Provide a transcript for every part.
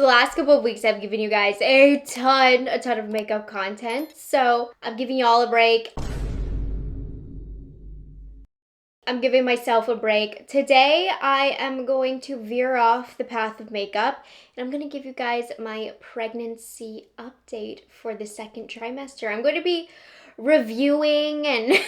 the last couple of weeks I've given you guys a ton of makeup content. So I'm giving y'all a break. I'm giving myself a break. Today I am going to veer off the path of makeup and I'm going to give you guys my pregnancy update for the second trimester. I'm going to be reviewing and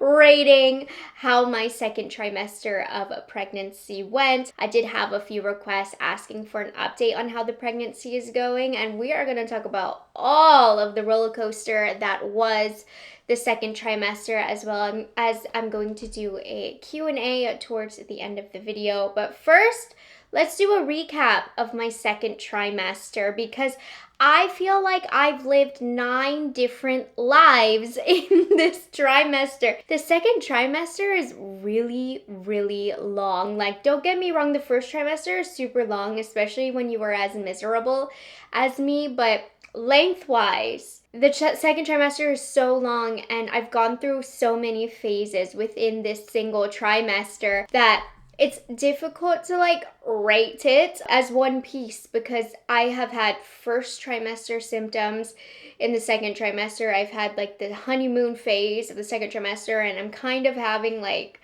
rating how my second trimester of pregnancy went. I did have a few requests asking for an update on how the pregnancy is going, and we are going to talk about all of the roller coaster that was the second trimester, as well as I'm going to do a Q&A towards the end of the video. But first, let's do a recap of my second trimester because I feel like I've lived 9 different lives in this trimester. The second trimester is really, really long. Like, don't get me wrong, the first trimester is super long, especially when you were as miserable as me, but lengthwise, the second trimester is so long and I've gone through so many phases within this single trimester that it's difficult to like rate it as one piece because I have had first trimester symptoms in the second trimester. I've had like the honeymoon phase of the second trimester, and I'm kind of having like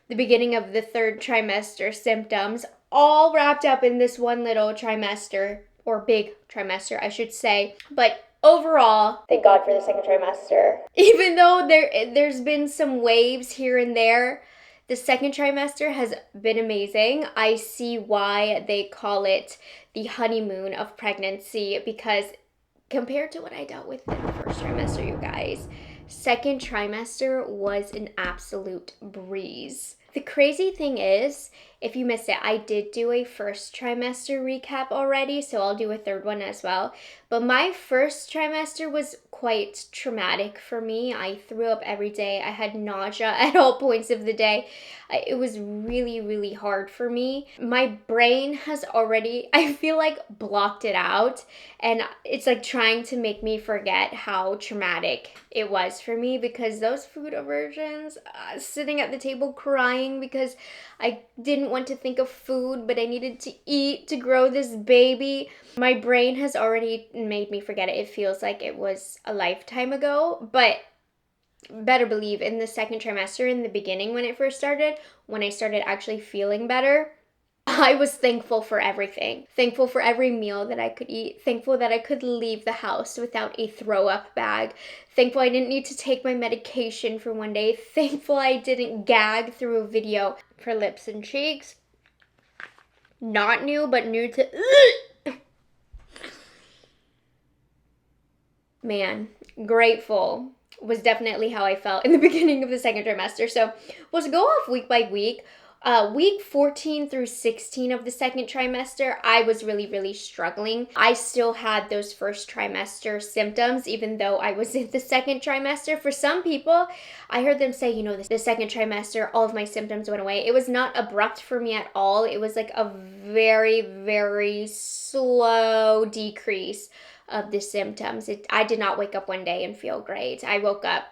the beginning of the third trimester symptoms all wrapped up in this one little trimester, or big trimester, I should say. But overall, thank God for the second trimester. Even though there's been some waves here and there, the second trimester has been amazing. I see why they call it the honeymoon of pregnancy, because compared to what I dealt with in the first trimester, you guys, second trimester was an absolute breeze. The crazy thing is, if you missed it, I did do a first trimester recap already, so I'll do a third one as well. But my first trimester was quite traumatic for me. I threw up every day. I had nausea at all points of the day. It was really, really hard for me. My brain has already, I feel like, blocked it out. And it's like trying to make me forget how traumatic it was for me, because those food aversions, sitting at the table crying because I didn't want to think of food, but I needed to eat to grow this baby. My brain has already made me forget it. It feels like it was a lifetime ago, but better believe in the second trimester, in the beginning when it first started, when I started actually feeling better, I was thankful for everything. Thankful for every meal that I could eat. Thankful that I could leave the house without a throw-up bag. Thankful I didn't need to take my medication for one day. Thankful I didn't gag through a video. For lips and cheeks, not new, but new to... Man, grateful was definitely how I felt in the beginning of the second trimester. So we'll go off week by week. Week 14 through 16 of the second trimester, I was really, really struggling. I still had those first trimester symptoms, even though I was in the second trimester. For some people, I heard them say, you know, the second trimester, all of my symptoms went away. It was not abrupt for me at all. It was like a very, very slow decrease of the symptoms. I did not wake up one day and feel great. I woke up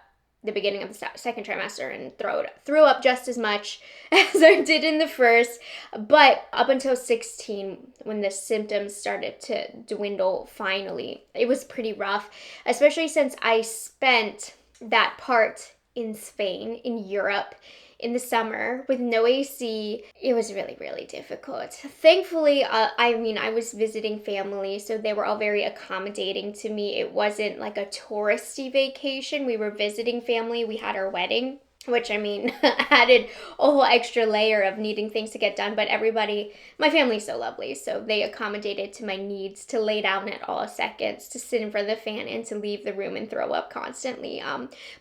the beginning of the second trimester and threw up just as much as I did in the first. But up until 16, when the symptoms started to dwindle finally, it was pretty rough, especially since I spent that part in Spain, in Europe, in the summer with no AC. It was really, really difficult. Thankfully, I was visiting family, so they were all very accommodating to me. It wasn't like a touristy vacation. We were visiting family. We had our wedding, which added a whole extra layer of needing things to get done. But everybody, my family's so lovely, so they accommodated to my needs to lay down at all seconds, to sit in front of the fan, and to leave the room and throw up constantly.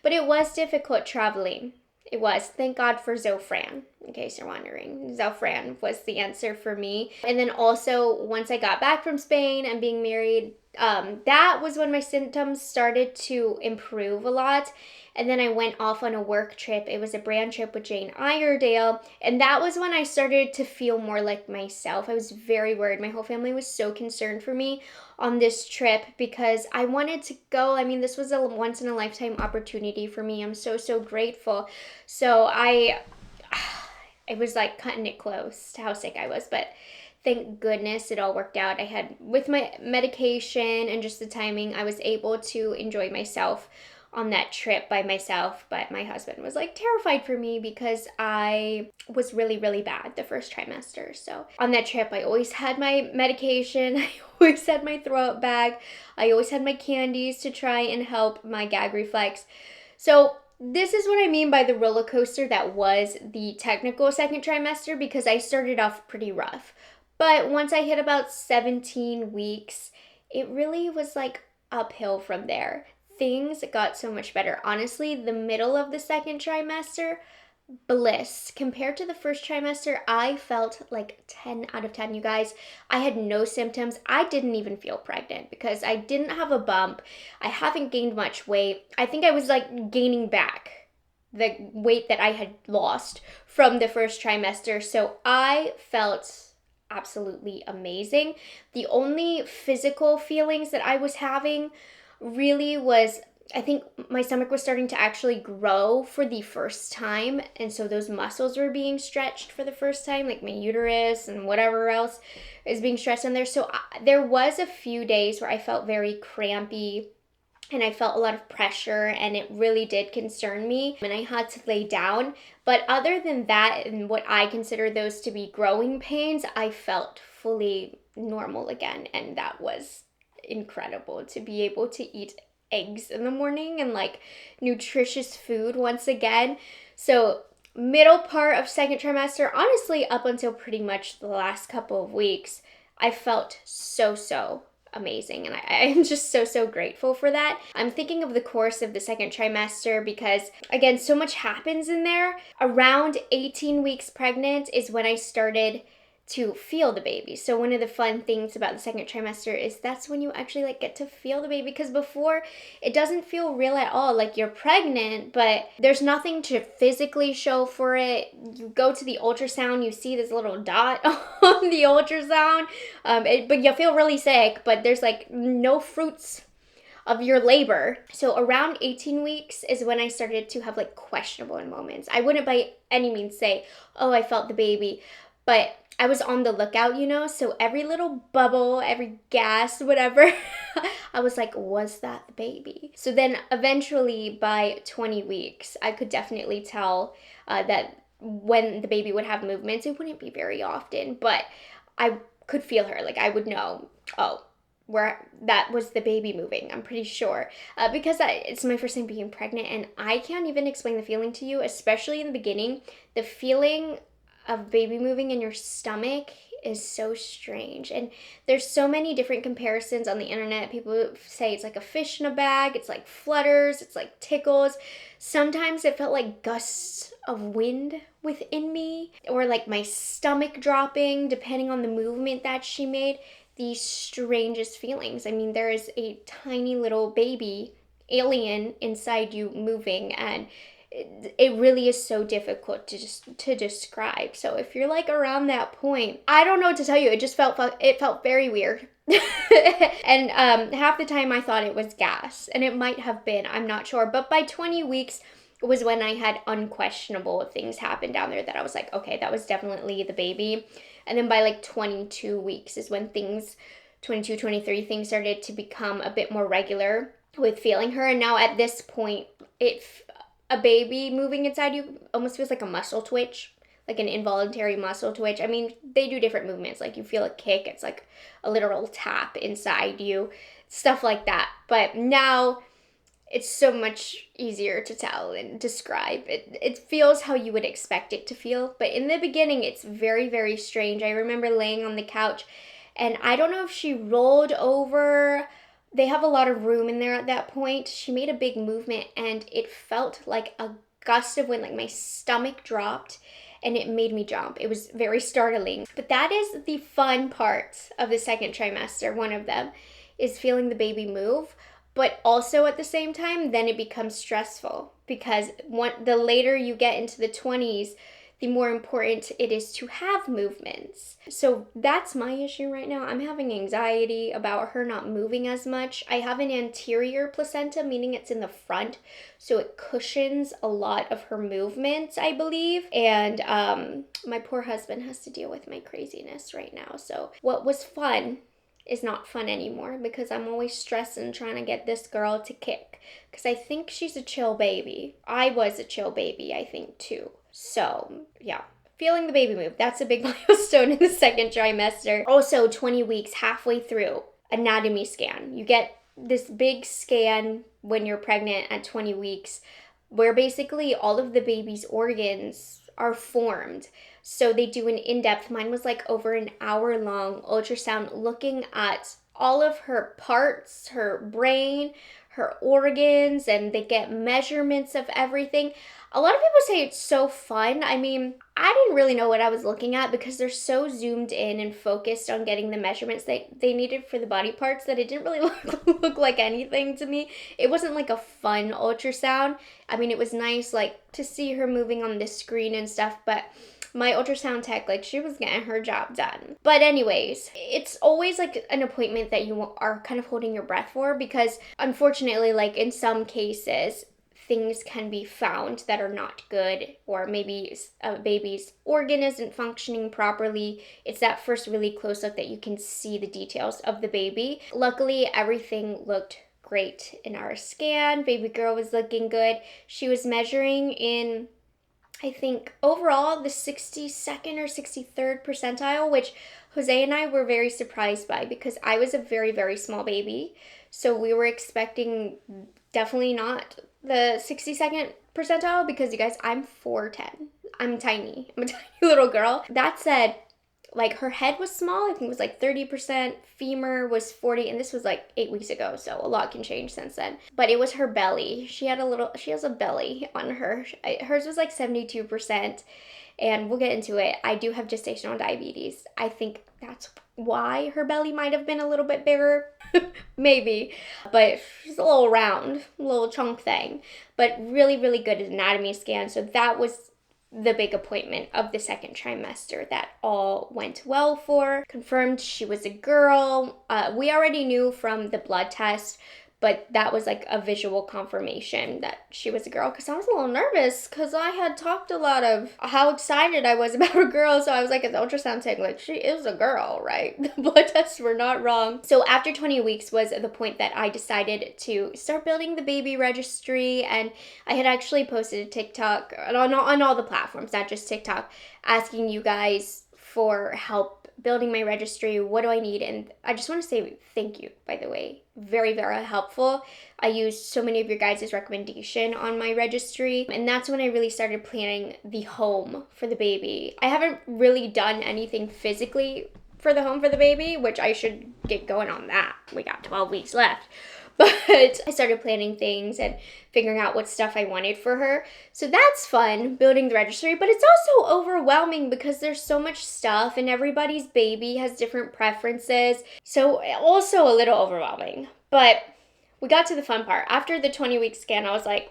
But it was difficult traveling. It was. Thank God for Zofran, in case you're wondering. Zofran was the answer for me. And then also, once I got back from Spain and being married, that was when my symptoms started to improve a lot. And then I went off on a work trip. It was a brand trip with Jane Iredale. And that was when I started to feel more like myself. I was very worried. My whole family was so concerned for me on this trip because I wanted to go. I mean, this was a once-in-a-lifetime opportunity for me. I'm so, so grateful. So I was like cutting it close to how sick I was. But thank goodness it all worked out. I had, with my medication and just the timing, I was able to enjoy myself on that trip by myself, but my husband was like terrified for me because I was really, really bad the first trimester. So on that trip, I always had my medication, I always had my throw-up bag, I always had my candies to try and help my gag reflex. So this is what I mean by the roller coaster that was the technical second trimester, because I started off pretty rough. But once I hit about 17 weeks, it really was like uphill from there. Things got so much better. Honestly, the middle of the second trimester, bliss. Compared to the first trimester, I felt like 10 out of 10, you guys. I had no symptoms. I didn't even feel pregnant because I didn't have a bump. I haven't gained much weight. I think I was like gaining back the weight that I had lost from the first trimester. So I felt absolutely amazing. The only physical feelings that I was having really was, I think my stomach was starting to actually grow for the first time, and so those muscles were being stretched for the first time, like my uterus and whatever else is being stretched in there. So there was a few days where I felt very crampy and I felt a lot of pressure, and it really did concern me, and I had to lay down. But other than that, and what I consider those to be growing pains, I felt fully normal again, and that was incredible to be able to eat eggs in the morning and like nutritious food once again. So middle part of second trimester, honestly up until pretty much the last couple of weeks, I felt so amazing, and I am just so grateful for that. I'm thinking of the course of the second trimester because, again, so much happens in there. Around 18 weeks pregnant is when I started to feel the baby. So one of the fun things about the second trimester is that's when you actually like get to feel the baby, because before it doesn't feel real at all. Like you're pregnant, but there's nothing to physically show for it. You go to the ultrasound, you see this little dot on the ultrasound, but you feel really sick, but there's like no fruits of your labor. So around 18 weeks is when I started to have like questionable moments. I wouldn't by any means say, oh, I felt the baby, but I was on the lookout, you know, so every little bubble, every gas, whatever, I was like, was that the baby? So then eventually by 20 weeks, I could definitely tell that when the baby would have movements, it wouldn't be very often, but I could feel her. Like I would know, oh, where that was the baby moving, I'm pretty sure, because it's my first time being pregnant, and I can't even explain the feeling to you, especially in the beginning. The feeling of baby moving in your stomach is so strange, and there's so many different comparisons on the internet. People say it's like a fish in a bag, it's like flutters, it's like tickles. Sometimes it felt like gusts of wind within me, or like my stomach dropping depending on the movement that she made. The strangest feelings. I mean, there is a tiny little baby alien inside you moving, and it really is so difficult to describe. So if you're like around that point, I don't know what to tell you. It just felt very weird. And half the time I thought it was gas, and it might have been, I'm not sure. But by 20 weeks was when I had unquestionable things happen down there that I was like, okay, that was definitely the baby. And then by like 22 weeks is when 22, 23, things started to become a bit more regular with feeling her. And now at this point, a baby moving inside you almost feels like a muscle twitch, like an involuntary muscle twitch. I mean, they do different movements. Like you feel a kick, it's like a literal tap inside you, stuff like that. But now it's so much easier to tell and describe. It feels how you would expect it to feel. But in the beginning, it's very strange. I remember laying on the couch, and I don't know if she rolled over. They have a lot of room in there at that point. She made a big movement, and it felt like a gust of wind, like my stomach dropped, and it made me jump. It was very startling. But that is the fun part of the second trimester. One of them is feeling the baby move, but also at the same time, then it becomes stressful, because the later you get into the 20s, the more important it is to have movements. So that's my issue right now. I'm having anxiety about her not moving as much. I have an anterior placenta, meaning it's in the front, so it cushions a lot of her movements, I believe. And my poor husband has to deal with my craziness right now. So what was fun is not fun anymore because I'm always stressing trying to get this girl to kick because I think she's a chill baby. I was a chill baby, I think, too. So, yeah. Feeling the baby move. That's a big milestone in the second trimester. Also, 20 weeks, halfway through, anatomy scan. You get this big scan when you're pregnant at 20 weeks where basically all of the baby's organs are formed. So they do an in-depth, mine was like over an hour-long ultrasound looking at all of her parts, her brain, her organs, and they get measurements of everything. A lot of people say it's so fun. I mean, I didn't really know what I was looking at because they're so zoomed in and focused on getting the measurements that they needed for the body parts that it didn't really look like anything to me. It wasn't like a fun ultrasound. I mean, it was nice like to see her moving on the screen and stuff, but my ultrasound tech, like, she was getting her job done. But anyways, it's always like an appointment that you are kind of holding your breath for because unfortunately, like in some cases, things can be found that are not good, or maybe a baby's organ isn't functioning properly. It's that first really close look that you can see the details of the baby. Luckily, everything looked great in our scan. Baby girl was looking good. She was measuring in, I think, overall the 62nd or 63rd percentile, which Jose and I were very surprised by because I was a very, very small baby. So we were expecting definitely not the 62nd percentile because, you guys, I'm 4'10". I'm tiny. I'm a tiny little girl. That said, like, her head was small. I think it was like 30%. Femur was 40, and this was like 8 weeks ago, so a lot can change since then. But it was her belly. She has a belly on her. Hers was like 72%, and we'll get into it. I do have gestational diabetes. I think that's why her belly might have been a little bit bigger. Maybe. But she's a little round, a little chunk thing. But really, really good anatomy scan. So that was the big appointment of the second trimester that all went well for. Confirmed she was a girl. We already knew from the blood test, but that was like a visual confirmation that she was a girl because I was a little nervous because I had talked a lot of how excited I was about a girl. So I was like at the ultrasound tech, like, she is a girl, right? The blood tests were not wrong. So after 20 weeks was the point that I decided to start building the baby registry. And I had actually posted a TikTok on all the platforms, not just TikTok, asking you guys for help building my registry. What do I need? And I just want to say thank you, by the way. Very, very helpful. I used so many of your guys' recommendation on my registry, and that's when I really started planning the home for the baby. I haven't really done anything physically for the home for the baby, which I should get going on that. We got 12 weeks left. But I started planning things and figuring out what stuff I wanted for her. So that's fun, building the registry, but it's also overwhelming because there's so much stuff and everybody's baby has different preferences. So also a little overwhelming. But we got to the fun part. After the 20-week scan, I was like,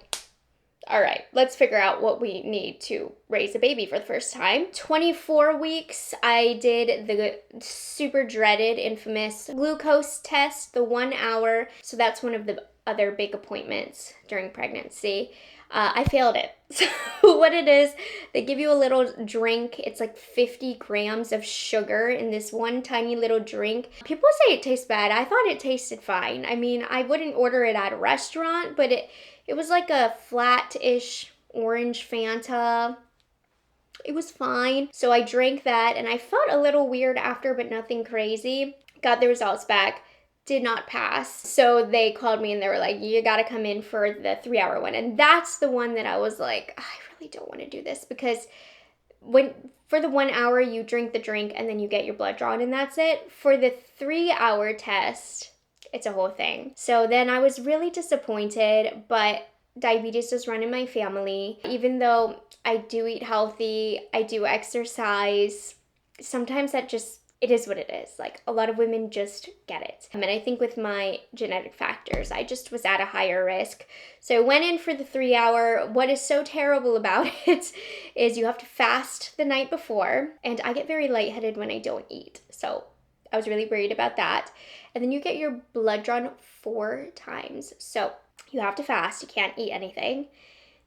all right, let's figure out what we need to raise a baby for the first time. 24 weeks, I did the super dreaded, infamous glucose test, the 1 hour. So that's one of the other big appointments during pregnancy. I failed it. So what it is, they give you a little drink. It's like 50 grams of sugar in this one tiny little drink. People say it tastes bad. I thought it tasted fine. I mean, I wouldn't order it at a restaurant, but it was like a flat-ish orange Fanta. It was fine. So I drank that and I felt a little weird after, but nothing crazy. Got the results back. Did not pass. So they called me and they were like, you gotta come in for the 3-hour one. And that's the one that I was like, I really don't want to do this because for the 1 hour you drink the drink and then you get your blood drawn and that's it. For the 3-hour test, it's a whole thing. So then I was really disappointed, but diabetes does run in my family. Even though I do eat healthy, I do exercise, sometimes that just it is what it is. Like, a lot of women just get it. And I think with my genetic factors, I just was at a higher risk. So I went in for the 3 hour. What is so terrible about it is you have to fast the night before, and I get very lightheaded when I don't eat. So I was really worried about that. And then you get your blood drawn 4 times. So you have to fast, you can't eat anything.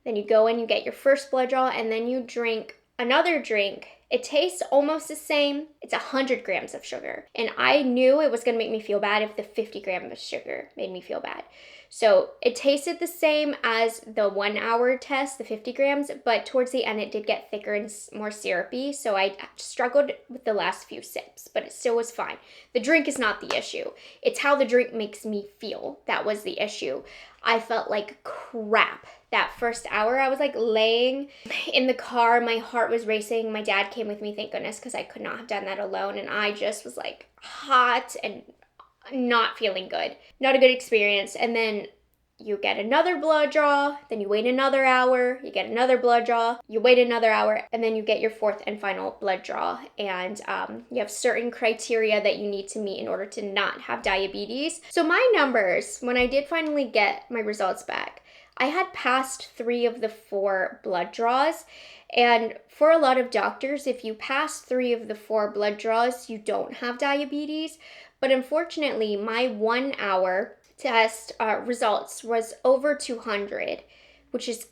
Then you go in, you get your first blood draw, and then you drink another drink. It tastes almost the same. It's 100 grams of sugar. And I knew it was gonna make me feel bad if the 50 grams of sugar made me feel bad. So it tasted the same as the 1 hour test, the 50 grams, but towards the end it did get thicker and more syrupy. So I struggled with the last few sips, but it still was fine. The drink is not the issue. It's how the drink makes me feel. That was the issue. I felt like crap. That first hour, I was like laying in the car. My heart was racing. My dad came with me, thank goodness, because I could not have done that alone. And I just was like hot and not feeling good. Not a good experience. And then you get another blood draw, then you wait another hour, you get another blood draw, you wait another hour, and then you get your 4th and final blood draw. And you have certain criteria that you need to meet in order to not have diabetes. So my numbers, when I did finally get my results back, I had passed 3 of the 4 blood draws. And for a lot of doctors, if you pass 3 of the 4 blood draws, you don't have diabetes. But unfortunately, my 1 hour test results was over 200, which is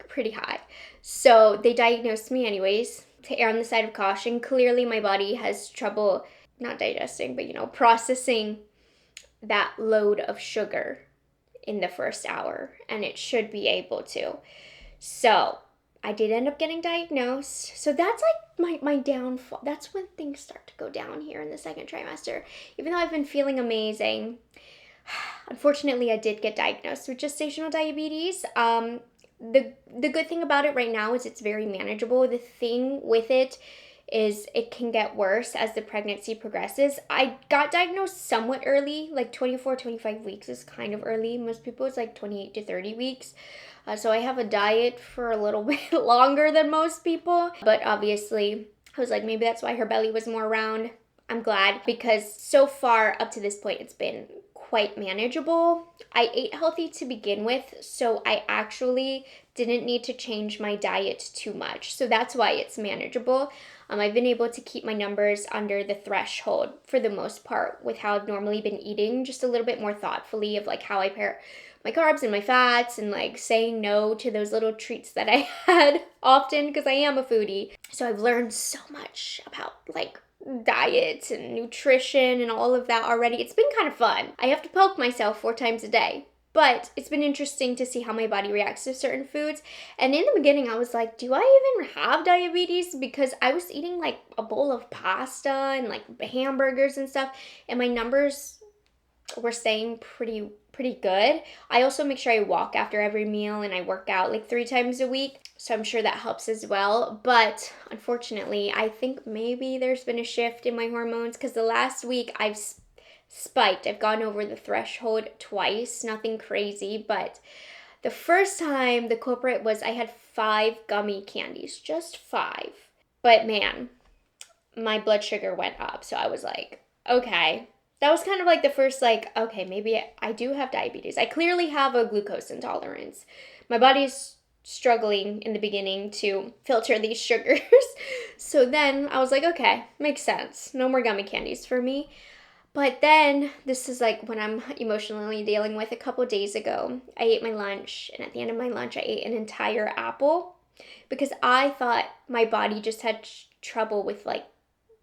pretty high. So they diagnosed me anyways, to err on the side of caution. Clearly my body has trouble, not digesting, but processing that load of sugar in the first hour, and it should be able to. So I did end up getting diagnosed. So that's like my downfall. That's when things start to go down here in the 2nd trimester. Even though I've been feeling amazing, unfortunately I did get diagnosed with gestational diabetes. The good thing about it right now is it's very manageable. The thing with it is it can get worse as the pregnancy progresses. I got diagnosed somewhat early, like 24, 25 weeks is kind of early. Most people it's like 28 to 30 weeks. So I have a diet for a little bit longer than most people. But obviously, I was like, maybe that's why her belly was more round. I'm glad, because so far up to this point, it's been quite manageable. I ate healthy to begin with, so I actually didn't need to change my diet too much. So that's why it's manageable. I've been able to keep my numbers under the threshold for the most part with how I've normally been eating, just a little bit more thoughtfully of like how I pair my carbs and my fats, and like saying no to those little treats that I had often because I am a foodie. So I've learned so much about like diet and nutrition and all of that already. It's been kind of fun. I have to poke myself 4 times a day. But it's been interesting to see how my body reacts to certain foods. And in the beginning, I was like, do I even have diabetes? Because I was eating like a bowl of pasta and like hamburgers and stuff, and my numbers were staying pretty good. I also make sure I walk after every meal, and I work out like 3 times a week. So I'm sure that helps as well. But unfortunately, I think maybe there's been a shift in my hormones, because the last week I've spiked. I've gone over the threshold twice, nothing crazy, but the first time the culprit was I had 5 gummy candies, just 5. But man, my blood sugar went up. So I was like, okay. That was kind of like the first like, okay, maybe I do have diabetes. I clearly have a glucose intolerance. My body's struggling in the beginning to filter these sugars. So then I was like, okay, makes sense. No more gummy candies for me. But then, this is like when I'm emotionally dealing with. A couple days ago, I ate my lunch, and at the end of my lunch, I ate an entire apple because I thought my body just had trouble with like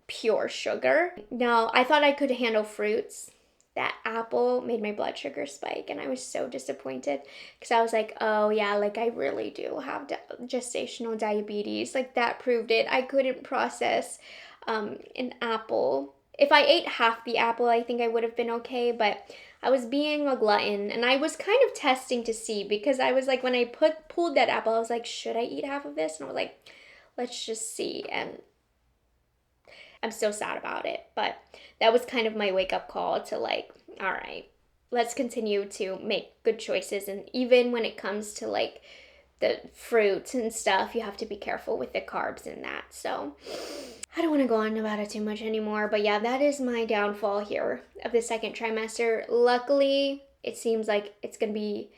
pure sugar. No, I thought I could handle fruits. That apple made my blood sugar spike, and I was so disappointed because I was like, oh yeah, like I really do have gestational diabetes. Like that proved it. I couldn't process an apple. If I ate half the apple, I think I would have been okay, but I was being a glutton, and I was kind of testing to see, because I was like, when I pulled that apple, I was like, should I eat half of this? And I was like, let's just see, and I'm still sad about it, but that was kind of my wake-up call to like, all right, let's continue to make good choices, and even when it comes to like the fruits and stuff. You have to be careful with the carbs in that. So I don't want to go on about it too much anymore. But yeah, that is my downfall here of the second trimester. Luckily, it seems like it's going to be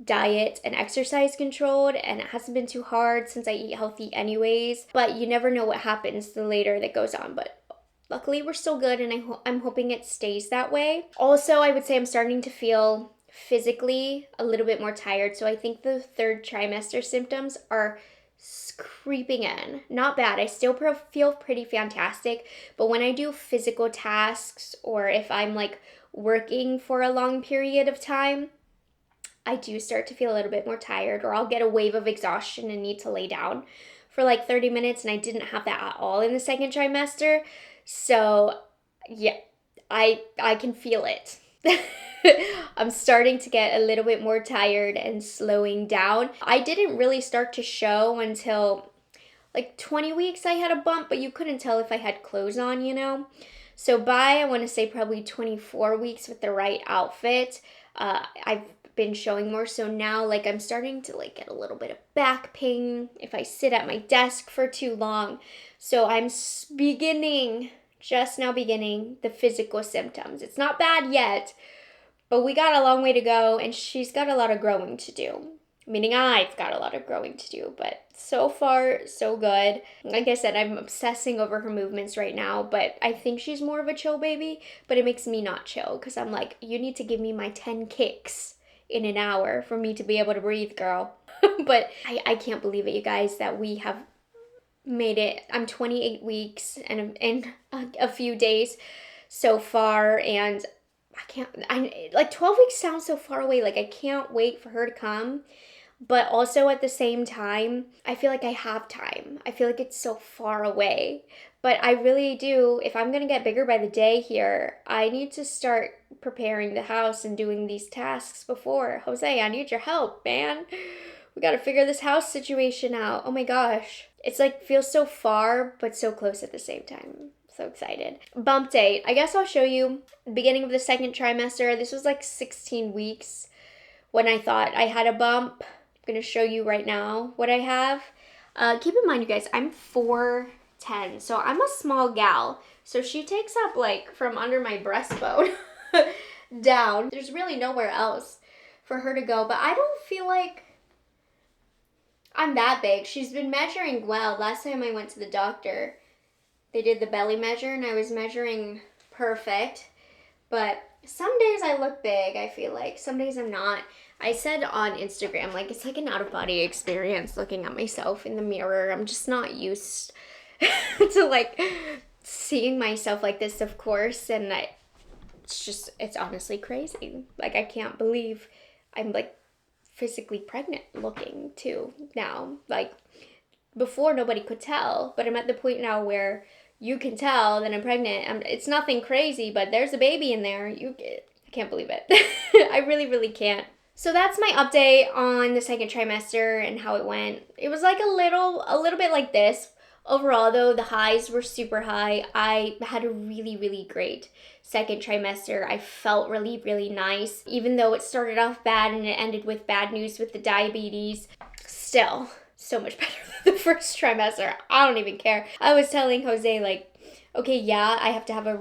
diet and exercise controlled, and it hasn't been too hard since I eat healthy anyways. But you never know what happens the later that goes on. But luckily, we're still good, and I'm hoping it stays that way. Also, I would say I'm starting to feel physically a little bit more tired. So I think the third trimester symptoms are creeping in. Not bad. I still feel pretty fantastic. But when I do physical tasks, or if I'm like working for a long period of time, I do start to feel a little bit more tired, or I'll get a wave of exhaustion and need to lay down for like 30 minutes. And I didn't have that at all in the second trimester. So yeah, I can feel it. I'm starting to get a little bit more tired and slowing down. I didn't really start to show until like 20 weeks I had a bump, but you couldn't tell if I had clothes on, you know? So by, I want to say probably 24 weeks with the right outfit, I've been showing more. So now like I'm starting to like get a little bit of back pain if I sit at my desk for too long. So I'm just now beginning the physical symptoms. It's not bad yet, but we got a long way to go, and she's got a lot of growing to do. Meaning I've got a lot of growing to do, but so far, so good. Like I said, I'm obsessing over her movements right now, but I think she's more of a chill baby, but it makes me not chill, because I'm like, you need to give me my 10 kicks in an hour for me to be able to breathe, girl. But I can't believe it, you guys, that we have made it. I'm 28 weeks and in a few days so far, and like 12 weeks sounds so far away. Like I can't wait for her to come. But also at the same time, I feel like I have time. I feel like it's so far away. But I really do, if I'm going to get bigger by the day here, I need to start preparing the house and doing these tasks before. Jose, I need your help, man. We got to figure this house situation out. Oh my gosh. It's like feels so far, but so close at the same time. So excited. Bump date. I guess I'll show you the beginning of the second trimester. This was like 16 weeks when I thought I had a bump. I'm going to show you right now what I have. Keep in mind, you guys, I'm 4'10", so I'm a small gal. So she takes up like from under my breastbone down. There's really nowhere else for her to go, but I don't feel like I'm that big. She's been measuring well. Last time I went to the doctor, they did the belly measure and I was measuring perfect. But some days I look big, I feel like. Some days I'm not. I said on Instagram, like, it's like an out-of-body experience looking at myself in the mirror. I'm just not used to, like, seeing myself like this, of course. And it's honestly crazy. Like, I can't believe I'm, like, physically pregnant looking, too, now. Like, before, nobody could tell. But I'm at the point now where you can tell that I'm pregnant. It's nothing crazy, but there's a baby in there. I can't believe it. I really, really can't. So that's my update on the second trimester and how it went. It was like a little bit like this. Overall, though, the highs were super high. I had a really, really great second trimester. I felt really, really nice. Even though it started off bad and it ended with bad news with the diabetes, still so much better than the first trimester. I don't even care. I was telling Jose, like, okay, yeah, I have to have a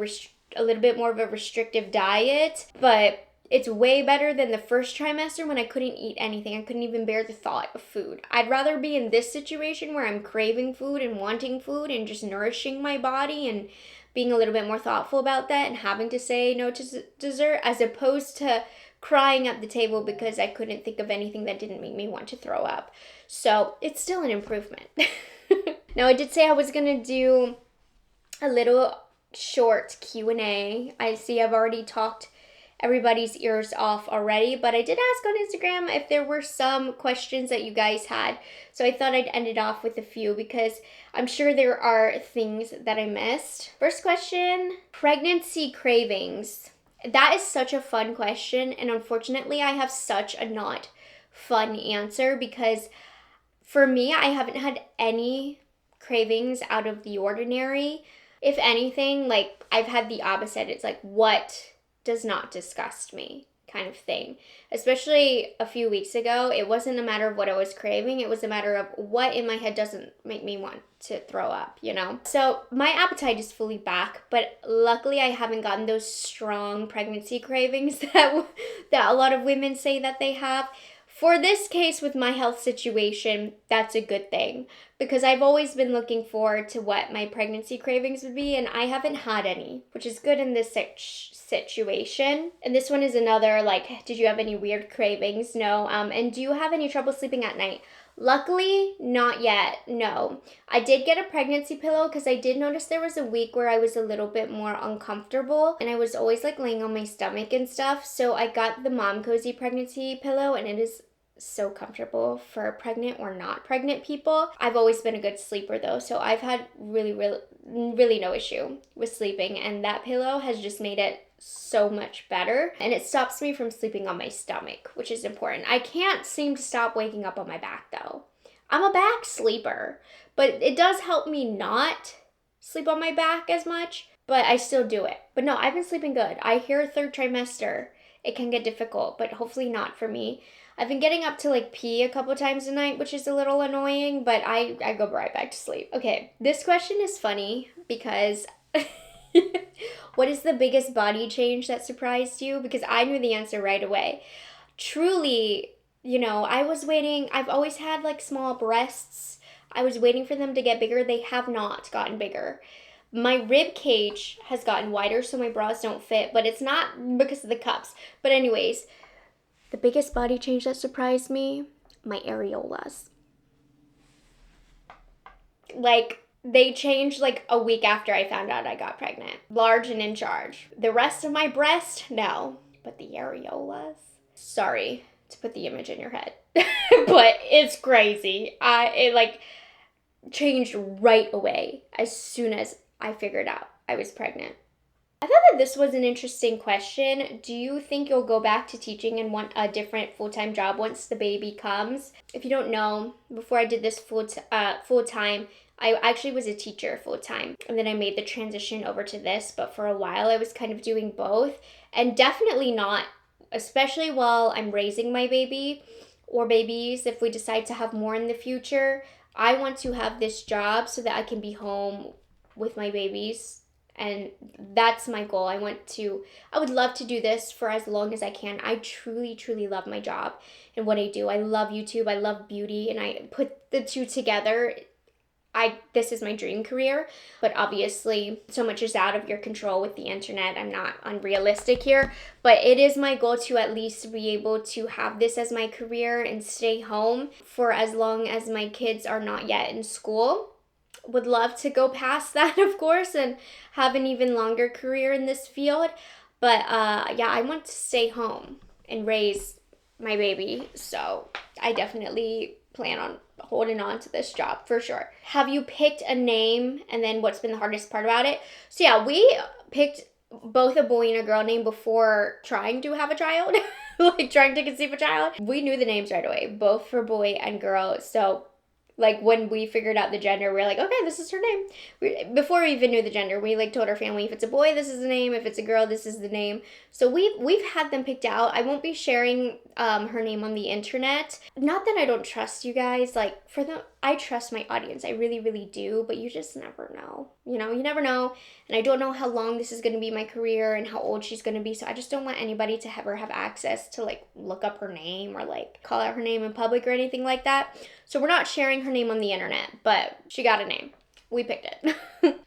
little bit more of a restrictive diet, but it's way better than the first trimester when I couldn't eat anything. I couldn't even bear the thought of food. I'd rather be in this situation where I'm craving food and wanting food and just nourishing my body and being a little bit more thoughtful about that and having to say no to dessert, as opposed to crying at the table because I couldn't think of anything that didn't make me want to throw up. So it's still an improvement. Now, I did say I was going to do a little short Q&A. I see I've already talked everybody's ears off already, but I did ask on Instagram if there were some questions that you guys had. So I thought I'd end it off with a few because I'm sure there are things that I missed. First question, pregnancy cravings. That is such a fun question, and unfortunately I have such a not fun answer because for me, I haven't had any cravings out of the ordinary. If anything, like, I've had the opposite. It's like, what does not disgust me? kind of thing. Especially a few weeks ago, it wasn't a matter of what I was craving, it was a matter of what in my head doesn't make me want to throw up, you know? So my appetite is fully back, but luckily I haven't gotten those strong pregnancy cravings that a lot of women say that they have. For this case with my health situation, that's a good thing because I've always been looking forward to what my pregnancy cravings would be, and I haven't had any, which is good in this situation. And this one is another, like, did you have any weird cravings? No. And do you have any trouble sleeping at night? Luckily, not yet, no. I did get a pregnancy pillow because I did notice there was a week where I was a little bit more uncomfortable and I was always like laying on my stomach and stuff. So I got the Mom Cozy pregnancy pillow and it is so comfortable for pregnant or not pregnant people. I've always been a good sleeper though, so I've had really no issue with sleeping, and that pillow has just made it so much better, and it stops me from sleeping on my stomach, which is important. I can't seem to stop waking up on my back though. I'm a back sleeper, but it does help me not sleep on my back as much, but I still do it. But no, I've been sleeping good. I hear third trimester, it can get difficult, but hopefully not for me. I've been getting up to like pee a couple times a night, which is a little annoying, but I go right back to sleep. Okay, this question is funny because what is the biggest body change that surprised you? Because I knew the answer right away. Truly, you know, I was waiting. I've always had like small breasts. I was waiting for them to get bigger. They have not gotten bigger. My rib cage has gotten wider, so my bras don't fit, but it's not because of the cups. But anyways, the biggest body change that surprised me, my areolas. Like, they changed like a week after I found out I got pregnant. Large and in charge. The rest of my breast, no. But the areolas, sorry to put the image in your head, but it's crazy. It like changed right away as soon as I figured out I was pregnant. I thought that this was an interesting question. Do you think you'll go back to teaching and want a different full-time job once the baby comes? If you don't know, before I did this full-time, I actually was a teacher full-time, and then I made the transition over to this, but for a while I was kind of doing both, and definitely not, especially while I'm raising my baby or babies, if we decide to have more in the future. I want to have this job so that I can be home with my babies. And that's my goal. I would love to do this for as long as I can. I truly love my job and what I do. I love YouTube, I love beauty, and I put the two together. This is my dream career, but obviously so much is out of your control with the internet. I'm not unrealistic here, but it is my goal to at least be able to have this as my career and stay home for as long as my kids are not yet in school. Would love to go past that, of course, and have an even longer career in this field. But yeah, I want to stay home and raise my baby. So I definitely plan on holding on to this job for sure. Have you picked a name, and then what's been the hardest part about it? So yeah, we picked both a boy and a girl name before trying to have a child, like trying to conceive a child. We knew the names right away, both for boy and girl. So like when we figured out the gender, we were like, okay, this is her name. Before we even knew the gender, we like told our family, if it's a boy, this is the name. If it's a girl, this is the name. So we've had them picked out. I won't be sharing her name on the internet. Not that I don't trust you guys. Like I trust my audience. I really do. But you just never know. You know, you never know. And I don't know how long this is going to be my career and how old she's going to be. So I just don't want anybody to ever have access to like look up her name or like call out her name in public or anything like that. So we're not sharing her name on the internet, but she got a name. We picked it.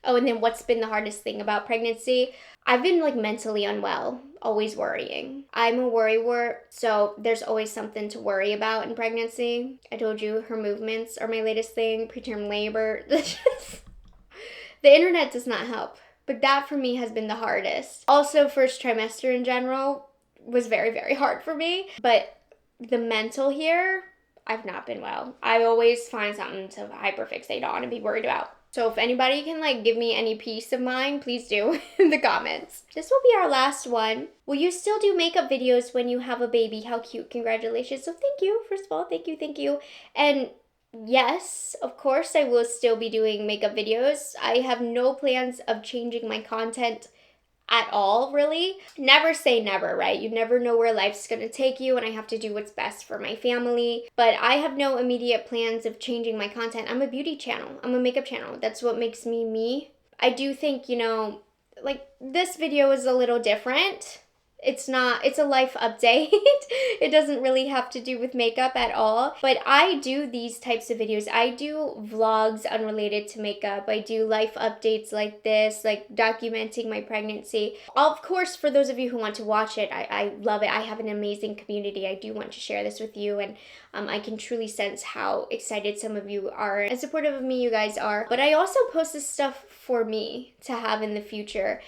Oh, and then what's been the hardest thing about pregnancy? I've been like mentally unwell, always worrying. I'm a worrywart, so there's always something to worry about in pregnancy. I told you her movements are my latest thing, preterm labor. The internet does not help, but that for me has been the hardest. Also, first trimester in general was very hard for me, but the mental here, I've not been well. I always find something to hyperfixate on and be worried about. So if anybody can like give me any peace of mind, please do in the comments. This will be our last one. Will you still do makeup videos when you have a baby? How cute. Congratulations. So thank you. First of all, thank you. And yes, of course I will still be doing makeup videos. I have no plans of changing my content at all, really. Never say never, right? You never know where life's gonna take you, and I have to do what's best for my family. But I have no immediate plans of changing my content. I'm a beauty channel. I'm a makeup channel. That's what makes me me. I do think, you know, like this video is a little different. It's a life update. It doesn't really have to do with makeup at all. But I do these types of videos. I do vlogs unrelated to makeup. I do life updates like this, like documenting my pregnancy. Of course, for those of you who want to watch it, I love it. I have an amazing community. I do want to share this with you, and I can truly sense how excited some of you are and supportive of me you guys are. But I also post this stuff for me to have in the future.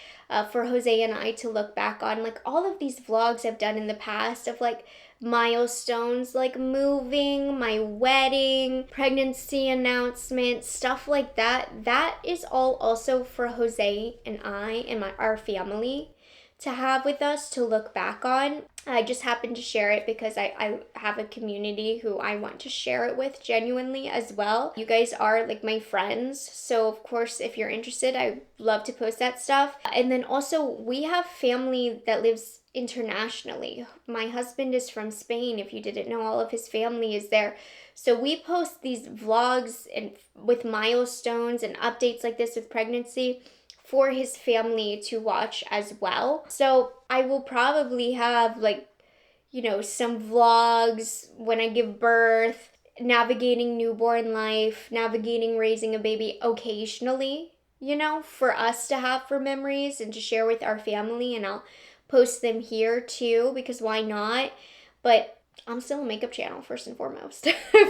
For Jose and I to look back on, like all of these vlogs I've done in the past of like milestones, like moving, my wedding, pregnancy announcement, stuff like that. That is all also for Jose and I and our family to have with us to look back on. I just happened to share it because I have a community who I want to share it with genuinely as well. You guys are like my friends, so of course if you're interested, I love to post that stuff. And then also we have family that lives internationally. My husband is from Spain. If you didn't know, all of his family is there. So we post these vlogs and with milestones and updates like this with pregnancy for his family to watch as well. So I will probably have like, you know, some vlogs when I give birth, navigating newborn life, navigating raising a baby occasionally, you know, for us to have for memories and to share with our family. And I'll post them here too, because why not? But I'm still a makeup channel first and foremost,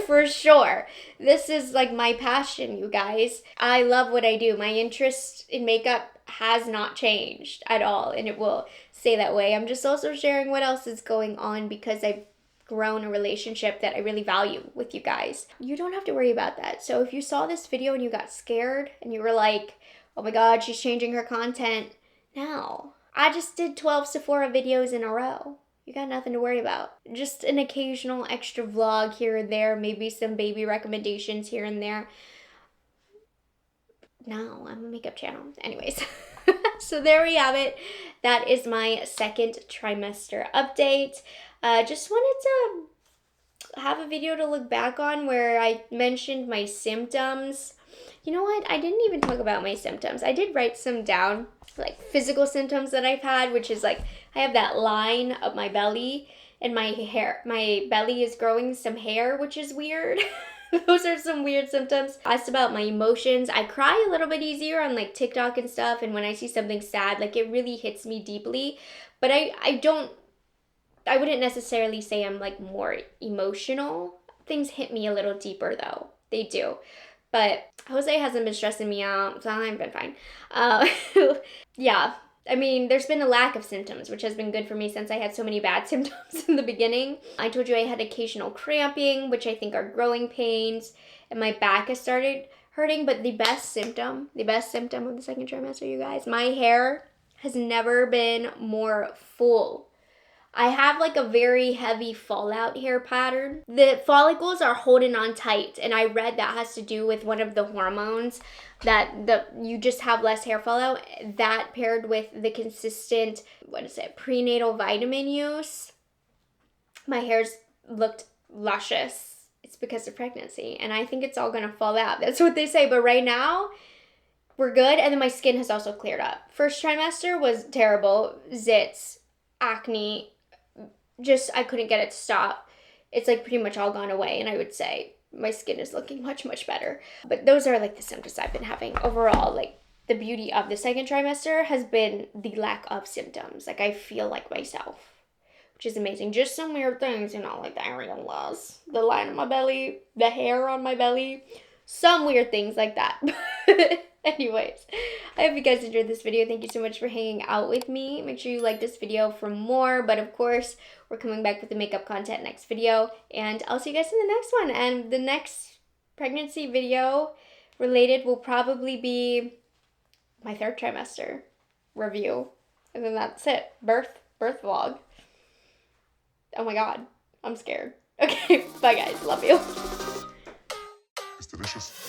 for sure. This is like my passion, you guys. I love what I do. My interest in makeup has not changed at all, and it will stay that way. I'm just also sharing what else is going on because I've grown a relationship that I really value with you guys. You don't have to worry about that. So if you saw this video and you got scared and you were like, oh my God, she's changing her content, no. I just did 12 Sephora videos in a row. You got nothing to worry about. Just an occasional extra vlog here and there, maybe some baby recommendations here and there. No, I'm a makeup channel. Anyways, so there we have it. That is my second trimester update. Just wanted to have a video to look back on where I mentioned my symptoms. You know what? I didn't even talk about my symptoms. I did write some down, like physical symptoms that I've had, which is like I have that line up my belly and my belly is growing some hair, which is weird. Those are some weird symptoms. I asked about my emotions. I cry a little bit easier on like TikTok and stuff, and when I see something sad, like it really hits me deeply. But I wouldn't necessarily say I'm like more emotional. Things hit me a little deeper though. They do. But Jose hasn't been stressing me out, so I've been fine. Yeah, I mean, there's been a lack of symptoms, which has been good for me since I had so many bad symptoms in the beginning. I told you I had occasional cramping, which I think are growing pains, and my back has started hurting. But the best symptom of the second trimester, you guys, my hair has never been more full. I have like a very heavy fallout hair pattern. The follicles are holding on tight, and I read that has to do with one of the hormones that you just have less hair fallout. That paired with the consistent, prenatal vitamin use, my hair's looked luscious. It's because of pregnancy, and I think it's all gonna fall out. That's what they say, but right now, we're good. And then my skin has also cleared up. First trimester was terrible. Zits, acne, just I couldn't get it to stop. It's like pretty much all gone away, and I would say my skin is looking much, much better. But those are like the symptoms I've been having. Overall, like the beauty of the second trimester has been the lack of symptoms. Like I feel like myself, which is amazing. Just some weird things, you know, like the areolas, the line on my belly, the hair on my belly, some weird things like that. Anyways, I hope you guys enjoyed this video. Thank you so much for hanging out with me. Make sure you like this video for more, but of course, we're coming back with the makeup content next video, and I'll see you guys in the next one. And the next pregnancy video related will probably be my third trimester review, and then that's it. Birth vlog. Oh my God, I'm scared. Okay, bye guys, love you. It's delicious.